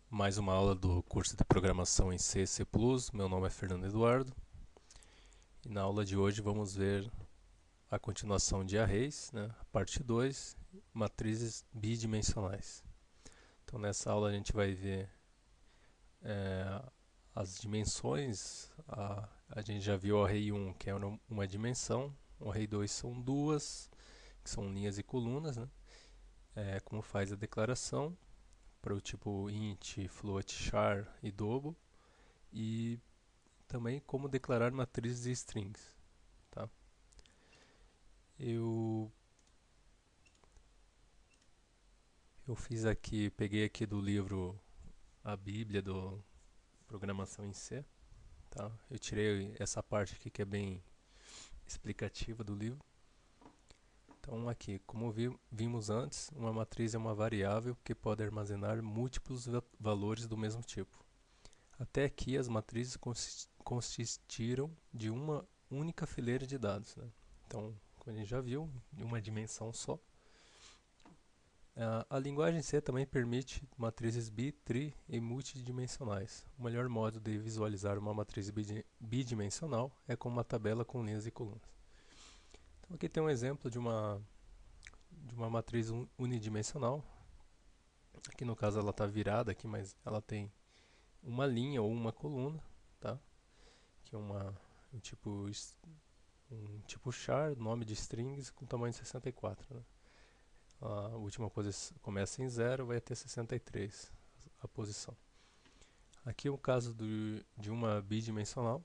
Mais uma aula do curso de programação em C e C++. Meu nome é Fernando Eduardo e na aula de hoje vamos ver a continuação de arrays, né? Parte 2, matrizes bidimensionais. Então nessa aula a gente vai ver as dimensões. A gente já viu o array 1, que é uma dimensão, o array 2 são duas, que são linhas e colunas, né? Como faz a declaração para o tipo int, float, char e double, e também como declarar matrizes e strings. Tá? Eu, eu fiz aqui, peguei aqui do livro a Bíblia do Programação em C. Tá? Eu tirei essa parte aqui que é bem explicativa do livro. Então aqui, como vimos antes, uma matriz é uma variável que pode armazenar múltiplos valores do mesmo tipo. Até aqui as matrizes consistiram de uma única fileira de dados, né? Então, como a gente já viu, em uma dimensão só. A linguagem C também permite matrizes bi, tri e multidimensionais. O melhor modo de visualizar uma matriz bidimensional é com uma tabela com linhas e colunas. Então aqui tem um exemplo de uma matriz unidimensional. Aqui no caso ela está virada aqui, mas ela tem uma linha ou uma coluna, tá? Que é um tipo char, nome de strings com tamanho de 64, né? A última posição começa em 0, vai até 63 a posição. Aqui é o caso de uma bidimensional.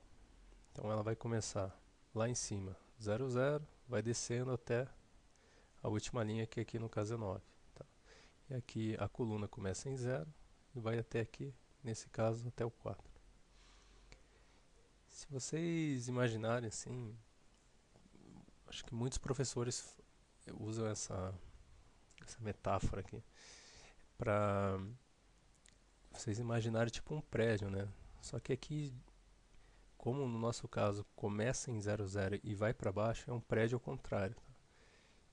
Então ela vai começar lá em cima, 0, 0, vai descendo até a última linha, que aqui no caso é 9. Tá? E aqui a coluna começa em 0 e vai até aqui, nesse caso, até o 4. Se vocês imaginarem assim, acho que muitos professores usam essa metáfora aqui para vocês imaginarem tipo um prédio, né? Só que aqui, como no nosso caso começa em 00 e vai para baixo, é um prédio ao contrário. Tá?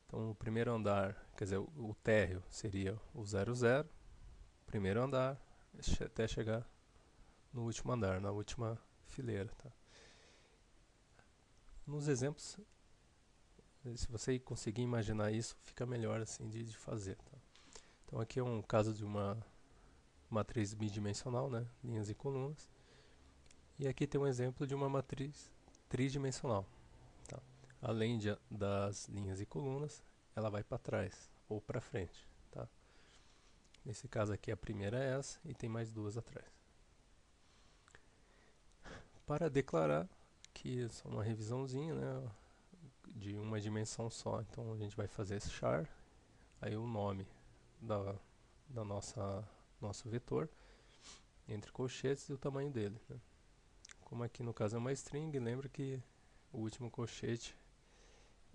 Então o primeiro andar, quer dizer, o térreo seria o 00, primeiro andar, até chegar no último andar, na última fileira. Tá? Nos exemplos, se você conseguir imaginar isso, fica melhor assim de fazer. Tá? Então aqui é um caso de uma matriz bidimensional, né? Linhas e colunas. E aqui tem um exemplo de uma matriz tridimensional. Tá? Além das linhas e colunas, ela vai para trás ou para frente. Tá? Nesse caso aqui a primeira é essa e tem mais duas atrás. Para declarar, que é só uma revisãozinha, né, de uma dimensão só. Então a gente vai fazer esse char, aí o nome da nosso vetor, entre colchetes e o tamanho dele. Né? Como aqui no caso é uma string, lembra que o último colchete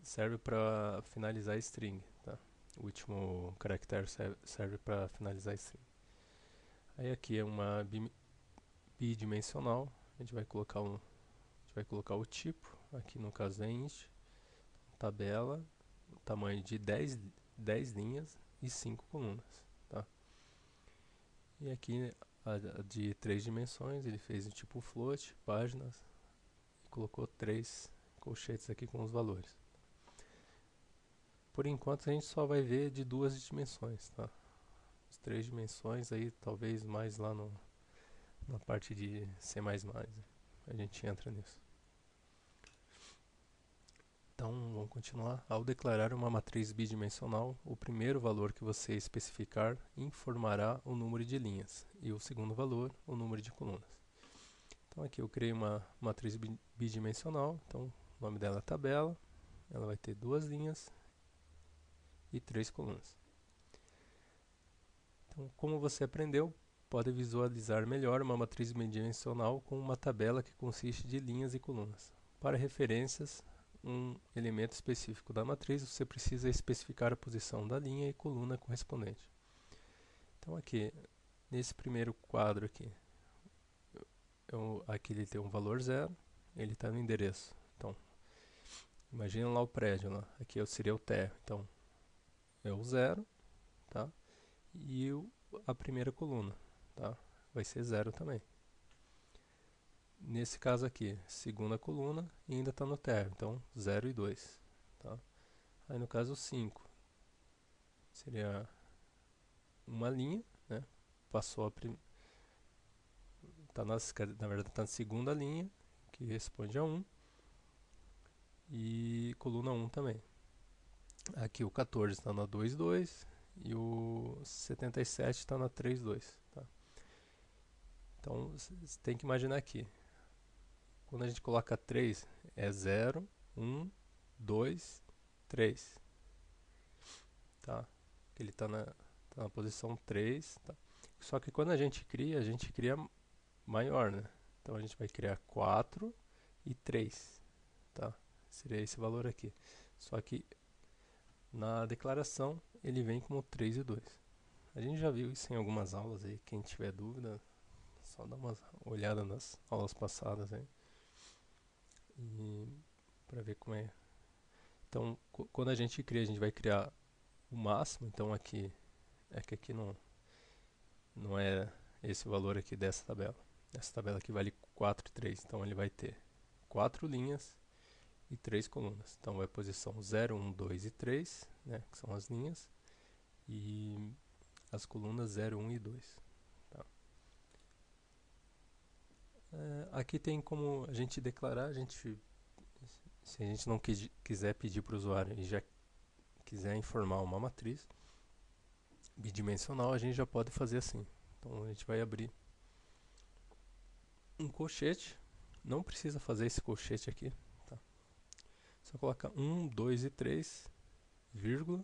serve para finalizar a string. Tá? O último caractere serve para finalizar a string. Aí aqui é uma bidimensional, a gente vai colocar o tipo, aqui no caso é int, tabela, tamanho de 10 linhas e 5 colunas. Tá? E aqui a de 3 dimensões, ele fez o tipo float, páginas, e colocou 3 colchetes aqui com os valores. Por enquanto a gente só vai ver de 2 dimensões. Tá? As 3 dimensões aí talvez mais lá na parte de C++. A gente entra nisso. Então, vamos continuar. Ao declarar uma matriz bidimensional, o primeiro valor que você especificar informará o número de linhas e o segundo valor, o número de colunas. Então, aqui eu criei uma matriz bidimensional. Então, o nome dela é tabela. Ela vai ter 2 linhas e 3 colunas. Então, como você aprendeu, pode visualizar melhor uma matriz bidimensional com uma tabela que consiste de linhas e colunas. Para referências, um elemento específico da matriz, você precisa especificar a posição da linha e coluna correspondente. Então aqui, nesse primeiro quadro aqui, aqui ele tem um valor 0, ele está no endereço. Então, imagina lá o prédio, lá. Aqui seria o térreo. Então, é o 0, tá? E a primeira coluna. tá? Vai ser 0 também. Nesse caso aqui, segunda coluna e ainda está no térreo, então 0 e 2, tá? Aí no caso 5, seria uma linha, né? Passou a na verdade está na segunda linha, que responde a 1, e coluna 1 também. Aqui o 14 está na 2, 2 e o 77 está na 3, 2, tá? Então você tem que imaginar aqui, quando a gente coloca 3, é 0, 1, 2, 3, tá? Ele está na posição 3, tá? Só que quando a gente cria maior, né? Então a gente vai criar 4 e 3, tá? Seria esse valor aqui. Só que na declaração ele vem como 3 e 2. A gente já viu isso em algumas aulas aí, quem tiver dúvida, só dá uma olhada nas aulas passadas aí. E para ver como é. Então, quando a gente cria, a gente vai criar o máximo, então aqui é que aqui não é esse valor aqui dessa tabela. Essa tabela aqui vale 4 e 3, então ele vai ter 4 linhas e 3 colunas. Então vai posição 0, 1, 2 e 3, né, que são as linhas, e as colunas 0, 1 e 2. Tá? Aqui tem como a gente declarar, se a gente não quiser pedir para o usuário e já quiser informar uma matriz bidimensional, a gente já pode fazer assim. Então a gente vai abrir um colchete, não precisa fazer esse colchete aqui, tá? Só coloca 1, 2 e 3, vírgula,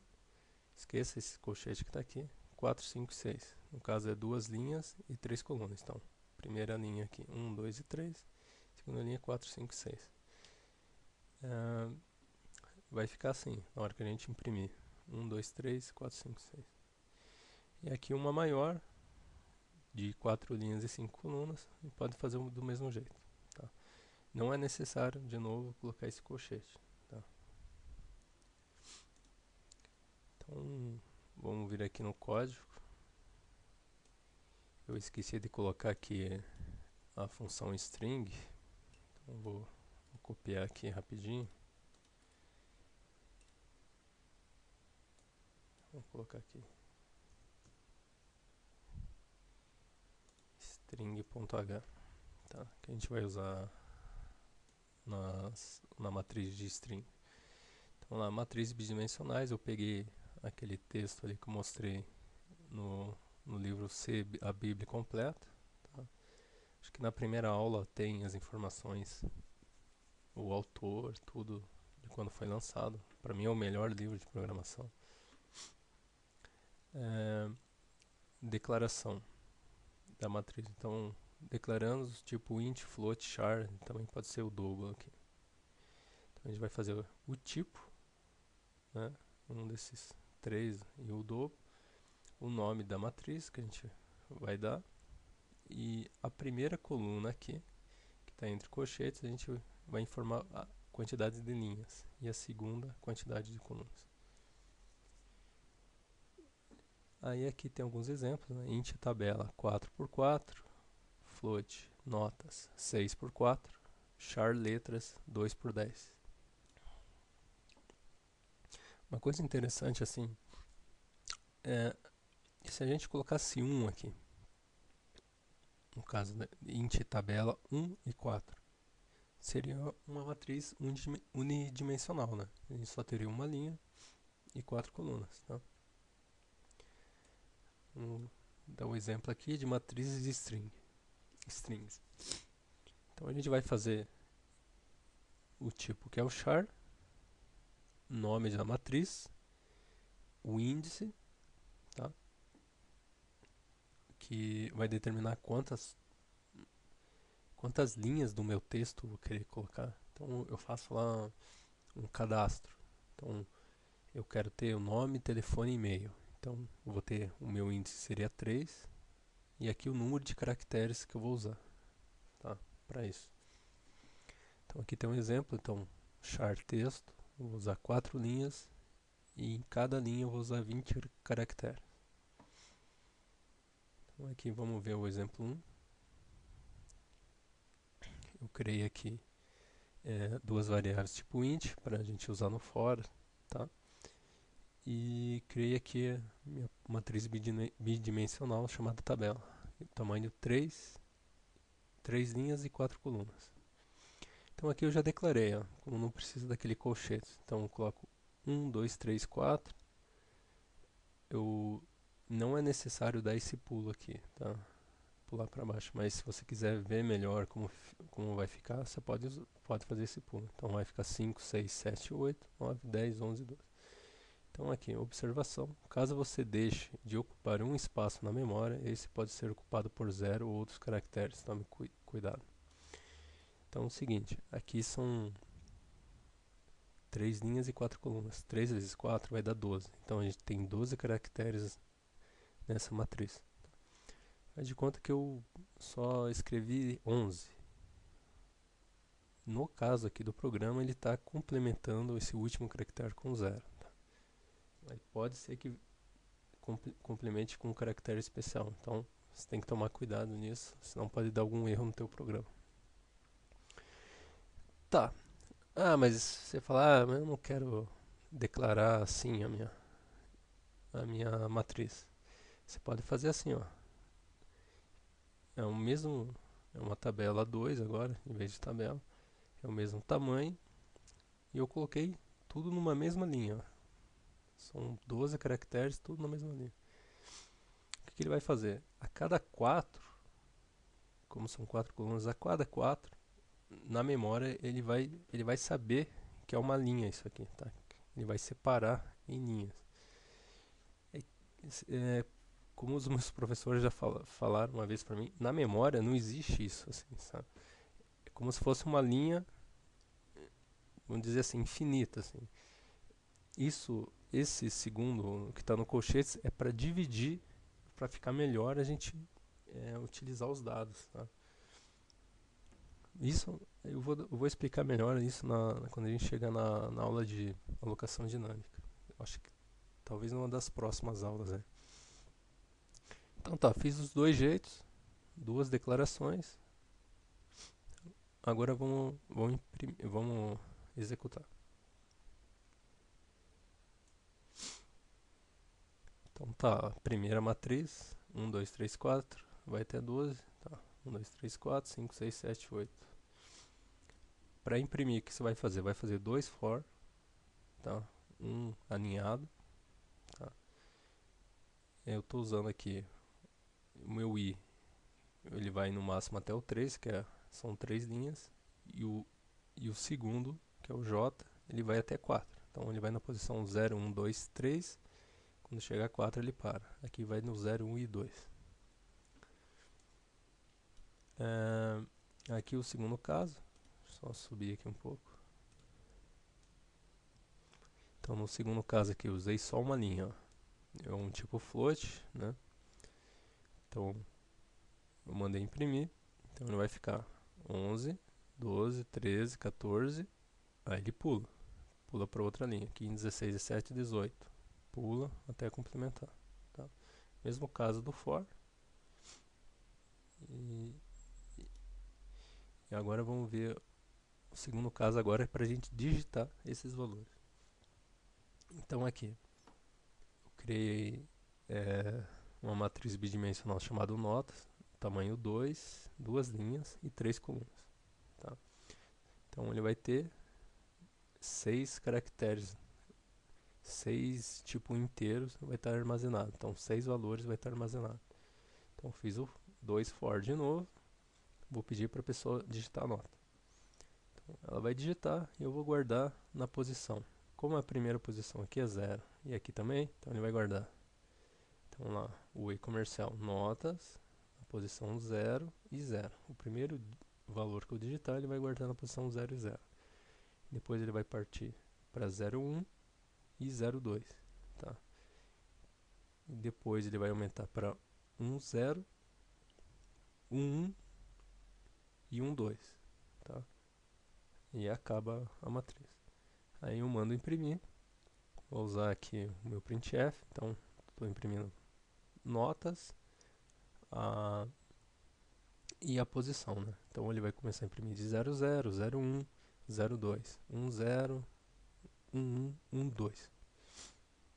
esqueça esse colchete que está aqui, 4, 5 e 6. No caso é 2 linhas e 3 colunas. Então, primeira linha aqui, 1, 2 e 3. Segunda linha, 4, 5 e 6. Vai ficar assim, na hora que a gente imprimir. 1, 2, 3, 4, 5, 6. E aqui uma maior, de 4 linhas e 5 colunas, e pode fazer do mesmo jeito. Tá? Não é necessário, de novo, colocar esse colchete. Tá? Então, vamos vir aqui no código. Eu esqueci de colocar aqui a função string. Então, vou copiar aqui rapidinho. Vamos colocar aqui string.h, tá? Que a gente vai usar na matriz de string. Então, na matrizes bidimensionais, eu peguei aquele texto ali que eu mostrei no livro C, a Bíblia completa. Tá? Acho que na primeira aula tem as informações, o autor, tudo de quando foi lançado. Para mim é o melhor livro de programação. Declaração da matriz. Então, declarando tipo int, float, char, também pode ser o double aqui. Então, a gente vai fazer o tipo, né, um desses três e o double, o nome da matriz que a gente vai dar, e a primeira coluna aqui, que está entre colchetes, a gente vai informar a quantidade de linhas, e a segunda, quantidade de colunas. Aí aqui tem alguns exemplos, né? Int tabela 4x4, float notas 6x4, char letras 2x10. Uma coisa interessante assim, é se a gente colocasse 1 aqui, no caso da int tabela 1 e 4, seria uma matriz unidimensional, né? A gente só teria uma linha e 4 colunas, tá? Vamos dar um exemplo aqui de matrizes de strings. Então a gente vai fazer o tipo que é o char, nome da matriz, o índice, tá? Que vai determinar quantas linhas do meu texto eu vou querer colocar. Então eu faço lá um cadastro. Então eu quero ter o nome, telefone e e-mail. Então eu vou ter o meu índice seria 3 e aqui o número de caracteres que eu vou usar, tá? Para isso. Então aqui tem um exemplo, então char texto, eu vou usar 4 linhas e em cada linha eu vou usar 20 caracteres. Então aqui vamos ver o exemplo 1. Eu criei aqui duas variáveis tipo int para a gente usar no for, tá? E criei aqui minha matriz bidimensional chamada tabela. Tamanho 3 linhas e 4 colunas. Então aqui eu já declarei, ó, como não precisa daquele colchete. Então eu coloco 1, 2, 3, 4. Não é necessário dar esse pulo aqui, tá? Pular para baixo. Mas se você quiser ver melhor como vai ficar, você pode fazer esse pulo. Então vai ficar 5, 6, 7, 8, 9, 10, 11, 12. Então aqui, observação. Caso você deixe de ocupar um espaço na memória, esse pode ser ocupado por 0 ou outros caracteres. Tome cuidado. Então é o seguinte, aqui são 3 linhas e 4 colunas. 3 vezes 4 vai dar 12. Então a gente tem 12 caracteres nessa matriz. Faz de conta que eu só escrevi 11. No caso aqui do programa, ele está complementando esse último caractere com 0. Tá? Aí pode ser que complemente com um caractere especial. Então você tem que tomar cuidado nisso, senão pode dar algum erro no teu programa. Tá. Ah, mas você fala, mas eu não quero declarar assim a minha matriz. Você pode fazer assim, ó. É o mesmo, é uma tabela 2 agora, em vez de tabela. É o mesmo tamanho. E eu coloquei tudo numa mesma linha, ó. São 12 caracteres, tudo na mesma linha. O que ele vai fazer? A cada 4, como são 4 colunas, a cada 4, na memória ele vai saber que é uma linha isso aqui, tá? Ele vai separar em linhas. É, como os meus professores já falaram uma vez para mim, na memória não existe isso, assim, sabe? É como se fosse uma linha, vamos dizer assim, infinita, assim. Esse segundo que está no colchete é para dividir, para ficar melhor a gente utilizar os dados, tá? Isso eu vou explicar melhor isso quando a gente chegar na aula de alocação dinâmica. Eu acho que talvez numa das próximas aulas, né? Então tá, fiz os dois jeitos, duas declarações. Agora vamos executar. Então tá, primeira matriz, 1, 2, 3, 4, vai até 12. Tá, 1, 2, 3, 4, 5, 6, 7, 8. Para imprimir, o que você vai fazer? Vai fazer dois for, tá? Um alinhado. Tá? Eu estou usando aqui o meu i, ele vai no máximo até o 3, são 3 linhas, e o segundo, que é o j, ele vai até 4. Então ele vai na posição 0, 1, 2, 3. Quando chegar a 4 ele para. Aqui vai no 0, 1 e 2. Aqui o segundo caso, só subir aqui um pouco. Então no segundo caso aqui eu usei só uma linha, ó. É um tipo float, né? Então eu mandei imprimir, então ele vai ficar 11, 12, 13, 14, aí ele pula para outra linha, 15, 16, 17, 18, pula até complementar, tá? Mesmo caso do for. E agora vamos ver o segundo caso agora é para a gente digitar esses valores. Então aqui, eu criei uma matriz bidimensional chamada notas, tamanho 2, duas linhas e 3 colunas. Tá? Então ele vai ter 6 caracteres, 6 tipo inteiros vai estar armazenado. Então 6 valores vai estar armazenado. Então fiz o 2 for de novo, vou pedir para a pessoa digitar a nota. Então, ela vai digitar e eu vou guardar na posição. Como a primeira posição aqui é 0 e aqui também, então ele vai guardar. Então lá, o e-comercial notas, na posição 0 e 0. O primeiro valor que eu digitar, ele vai guardar na posição 0 e 0. Depois ele vai partir para 0, 1 e 0, 2. Tá? E depois ele vai aumentar para 1, 0, 1, 1 e 1, 2. Tá? E acaba a matriz. Aí eu mando imprimir. Vou usar aqui o meu printf. Então estou imprimindo notas. a, e a posição, né? Então ele vai começar a imprimir de 00, 01, 02, 10, 11, 12.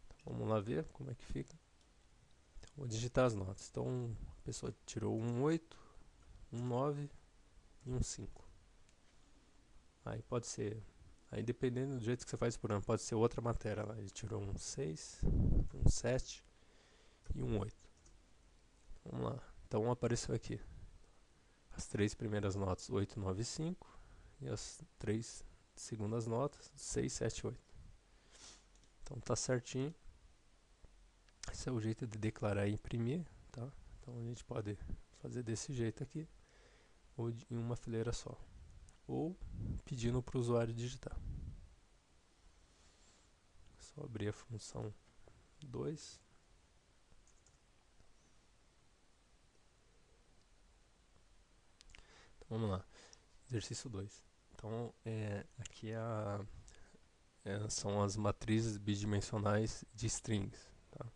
Então, vamos lá ver como é que fica. Então, vou digitar as notas. Então a pessoa tirou 8, 9 e 5. Aí pode ser, aí dependendo do jeito que você faz por ano, pode ser outra matéria lá. Ele tirou 6, 7 e 8. Vamos lá. Então apareceu aqui as 3 primeiras notas, 8, 9 e 5. E as 3 segundas notas, 6, 7 e 8. Então tá certinho. Esse é o jeito de declarar e imprimir, tá? Então a gente pode fazer desse jeito aqui, ou em uma fileira só, ou pedindo para o usuário digitar. Só abrir a função 2. Então vamos lá, exercício 2. Então aqui são as matrizes bidimensionais de strings. Tá?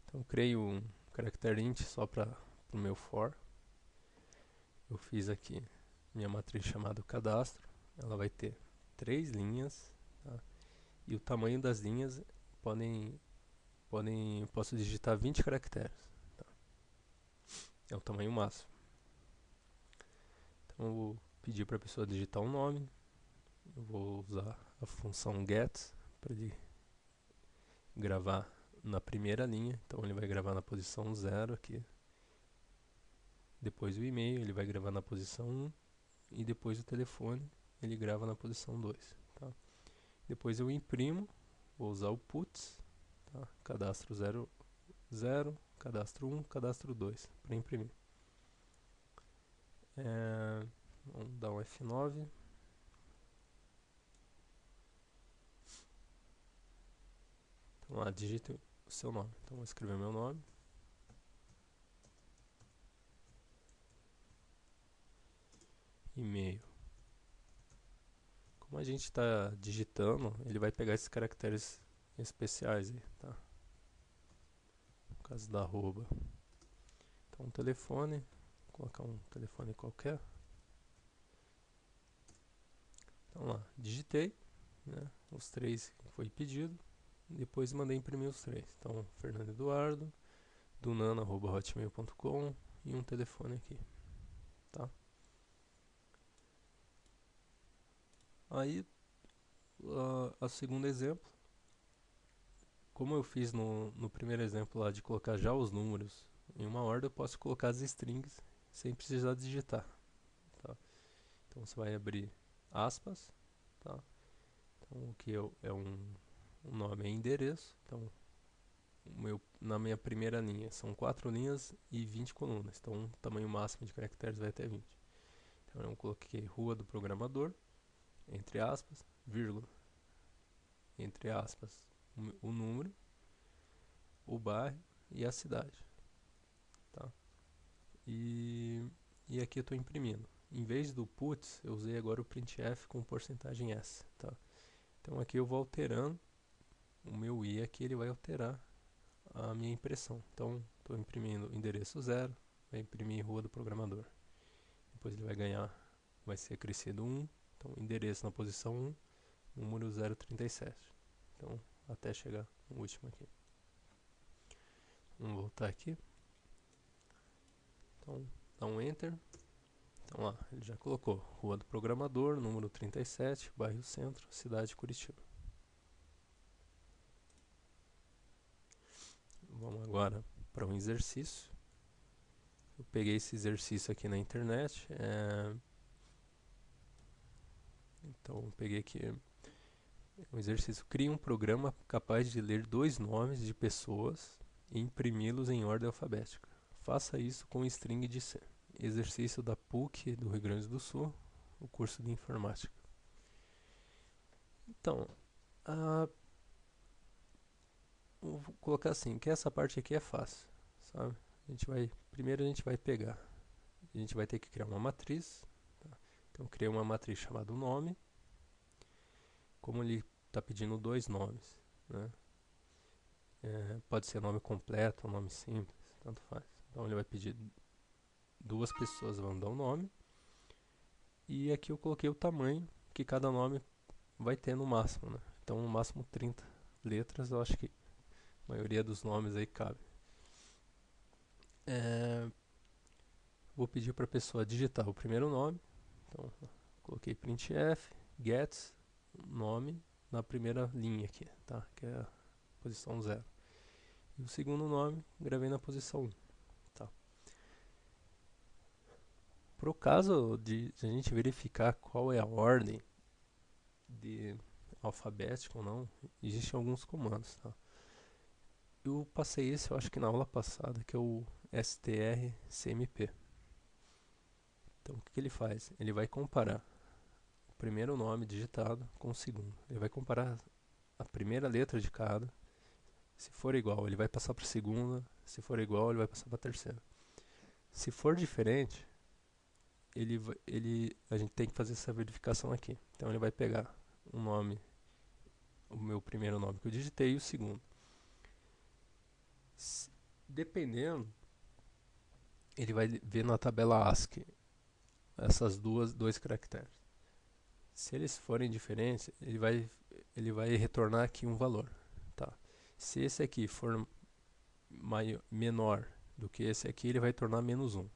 Então eu criei um character int só para o meu for. Eu fiz aqui minha matriz chamada cadastro. Ela vai ter 3 linhas, tá? E o tamanho das linhas eu posso digitar 20 caracteres, tá? É o tamanho máximo. Então eu vou pedir para a pessoa digitar um nome. Eu vou usar a função get para ele gravar na primeira linha. Então ele vai gravar na posição 0 aqui. Depois o e-mail ele vai gravar na posição 1. E depois o telefone ele grava na posição 2. Tá? Depois eu imprimo. Vou usar o puts, tá? Cadastro 0, 0, cadastro 1, cadastro 2 para imprimir. Vamos dar um F9. Então lá, digite o seu nome. Então vou escrever meu nome. E-mail. Como a gente está digitando, ele vai pegar esses caracteres especiais aí, tá? No caso da arroba. Então telefone, vou colocar um telefone qualquer. Então lá, digitei, né, os 3 que foi pedido. Depois mandei imprimir os 3. Então, Fernando Eduardo, dunano@hotmail.com e um telefone aqui, tá? Aí, a segundo exemplo, como eu fiz no primeiro exemplo lá de colocar já os números em uma ordem, eu posso colocar as strings sem precisar digitar, tá? Então você vai abrir aspas, tá? Então o que é um nome é endereço. Então na minha primeira linha são 4 linhas e 20 colunas. Então o tamanho máximo de caracteres vai até 20. Então eu coloquei rua do programador, entre aspas, vírgula, entre aspas, o número, o bairro e a cidade, tá? E aqui eu estou imprimindo. Em vez do puts, eu usei agora o printf com porcentagem %s, tá? Então aqui eu vou alterando o meu i aqui, ele vai alterar a minha impressão. Então estou imprimindo endereço 0, vai imprimir rua do programador. Depois ele vai ganhar, vai ser acrescido 1, então endereço na posição 1, número 037. Então até chegar no último aqui. Vamos voltar aqui. Então dá um enter. Então lá, ele já colocou rua do programador, número 37, bairro Centro, cidade Curitiba. Vamos agora para um exercício. Eu peguei esse exercício aqui na internet. Então eu peguei aqui um exercício. Crie um programa capaz de ler 2 nomes de pessoas e imprimi-los em ordem alfabética. Faça isso com string de C. Exercício da PUC do Rio Grande do Sul, o curso de informática. Então, vou colocar assim, que essa parte aqui é fácil, sabe? Primeiro a gente vai pegar, a gente vai ter que criar uma matriz, tá? Então eu criei uma matriz chamada nome, como ele está pedindo 2 nomes, né? Pode ser nome completo ou nome simples, tanto faz. Então ele vai pedir duas pessoas vão dar um nome. E aqui eu coloquei o tamanho que cada nome vai ter no máximo, né? Então, no máximo 30 letras, eu acho que a maioria dos nomes aí cabe. Vou pedir para a pessoa digitar o primeiro nome. Então, coloquei printf, gets, nome na primeira linha aqui, tá? Que é a posição 0. E o segundo nome, gravei na posição 1. Tá? Para o caso de a gente verificar qual é a ordem de alfabética ou não, existem alguns comandos. Tá? Eu passei esse, eu acho que na aula passada, que é o strcmp. Então, o que ele faz? Ele vai comparar o primeiro nome digitado com o segundo. Ele vai comparar a primeira letra de cada. Se for igual, ele vai passar para a segunda. Se for igual, ele vai passar para a terceira. Se for diferente, a gente tem que fazer essa verificação aqui. Então, ele vai pegar um nome, o meu primeiro nome que eu digitei e o segundo. Dependendo, ele vai ver na tabela ASCII essas dois caracteres. Se eles forem diferentes, ele vai retornar aqui um valor. Tá? Se esse aqui for menor do que esse aqui, ele vai retornar -1.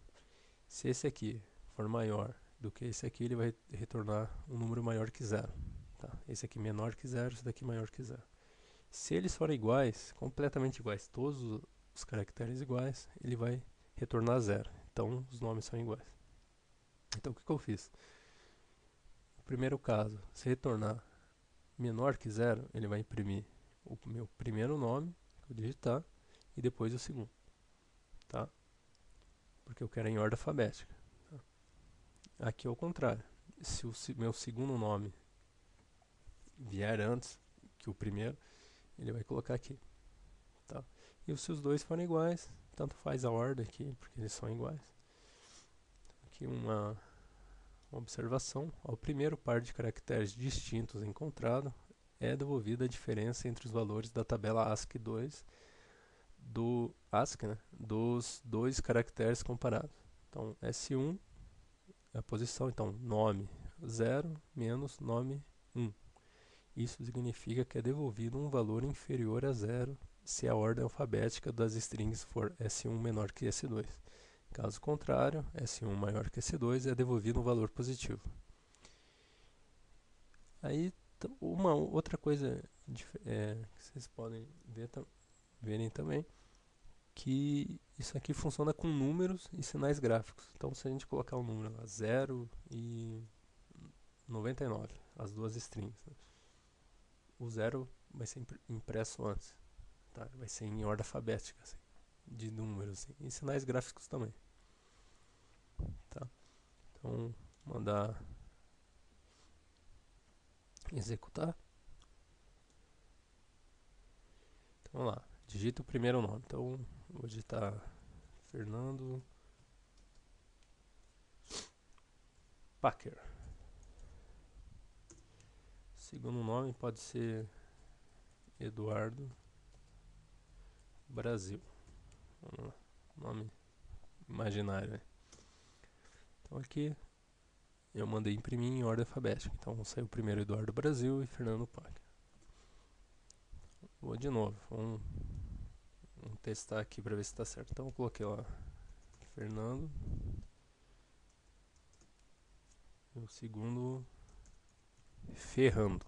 Se esse aqui for maior do que esse aqui, ele vai retornar um número maior que 0. Tá? Esse aqui menor que 0, esse daqui maior que 0. Se eles forem iguais, completamente iguais, todos os caracteres iguais, ele vai retornar 0. Então, os nomes são iguais. Então, o que eu fiz? No primeiro caso, se retornar menor que 0, ele vai imprimir o meu primeiro nome, que eu digitar, e depois o segundo. Tá? Porque eu quero em ordem alfabética. Tá? Aqui é o contrário. Se o meu segundo nome vier antes que o primeiro, ele vai colocar aqui. Tá? E se os dois forem iguais, tanto faz a ordem aqui, porque eles são iguais. Aqui uma observação. Ao primeiro par de caracteres distintos encontrado, é devolvida a diferença entre os valores da tabela ASCII 2 do ASCII, né, dos dois caracteres comparados. Então, S1 é a posição, então, nome 0 menos nome 1. Isso significa que é devolvido um valor inferior a 0 se a ordem alfabética das strings for S1 menor que S2. Caso contrário, S1 maior que S2 é devolvido um valor positivo. Aí, uma outra coisa que vocês podem verem também, que isso aqui funciona com números e sinais gráficos. Então, se a gente colocar um número lá, 0 e 99, as duas strings, né? O 0 vai ser impresso antes, tá? Vai ser em ordem alfabética, assim, de números, assim. E sinais gráficos também. Tá? Então, mandar executar. Então, vamos lá. Digita o primeiro nome. Então, vou digitar Fernando Packer. Segundo nome pode ser Eduardo Brasil. Nome imaginário, né? Então aqui eu mandei imprimir em ordem alfabética. Então saiu primeiro Eduardo Brasil e Fernando Packer. Vou de novo. Vamos testar aqui para ver se está certo. Então eu coloquei lá Fernando. E o segundo Ferrando.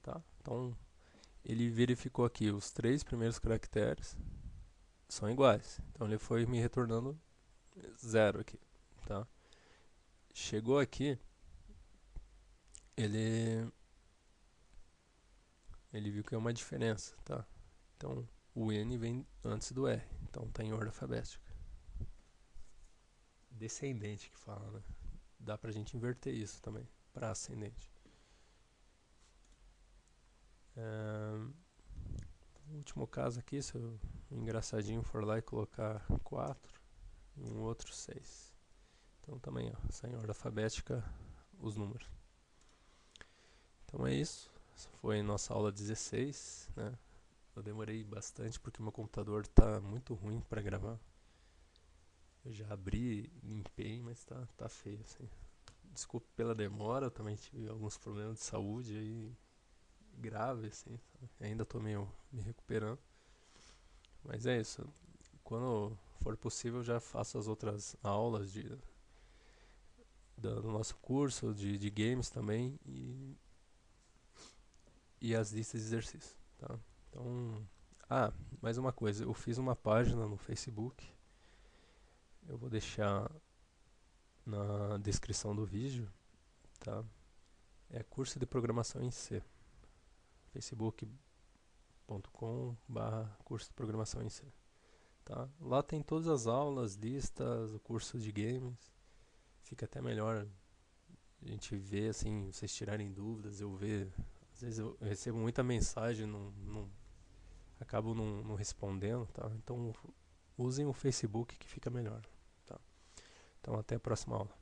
Tá? Então ele verificou aqui os três primeiros caracteres são iguais. Então ele foi me retornando 0 aqui. Tá? Chegou aqui, ele viu que é uma diferença. Tá? Então o N vem antes do R. Então está em ordem alfabética. Descendente que fala, né? Dá pra gente inverter isso também, para ascendente. No último caso aqui, se o engraçadinho for lá e colocar 4 e um outro 6. Então também, ó, sai em ordem alfabética os números. Então é isso. Essa foi nossa aula 16, né? eu demorei bastante porque meu computador tá muito ruim pra gravar. Eu já abri, limpei, mas tá feio, assim. Desculpe pela demora, eu também tive alguns problemas de saúde aí graves, assim, sabe? Ainda tô meio me recuperando. Mas é isso. Quando for possível, eu já faço as outras aulas do nosso curso de games também e as listas de exercícios, tá? Então, mais uma coisa, eu fiz uma página no Facebook, eu vou deixar na descrição do vídeo, tá? É curso de programação em C, facebook.com/curso de programação em C, tá? Lá tem todas as aulas, listas, o curso de games, fica até melhor a gente ver, assim, vocês tirarem dúvidas, eu ver. Às vezes eu recebo muita mensagem, acabo não respondendo, tá? Então usem o Facebook que fica melhor, tá? Então até a próxima aula.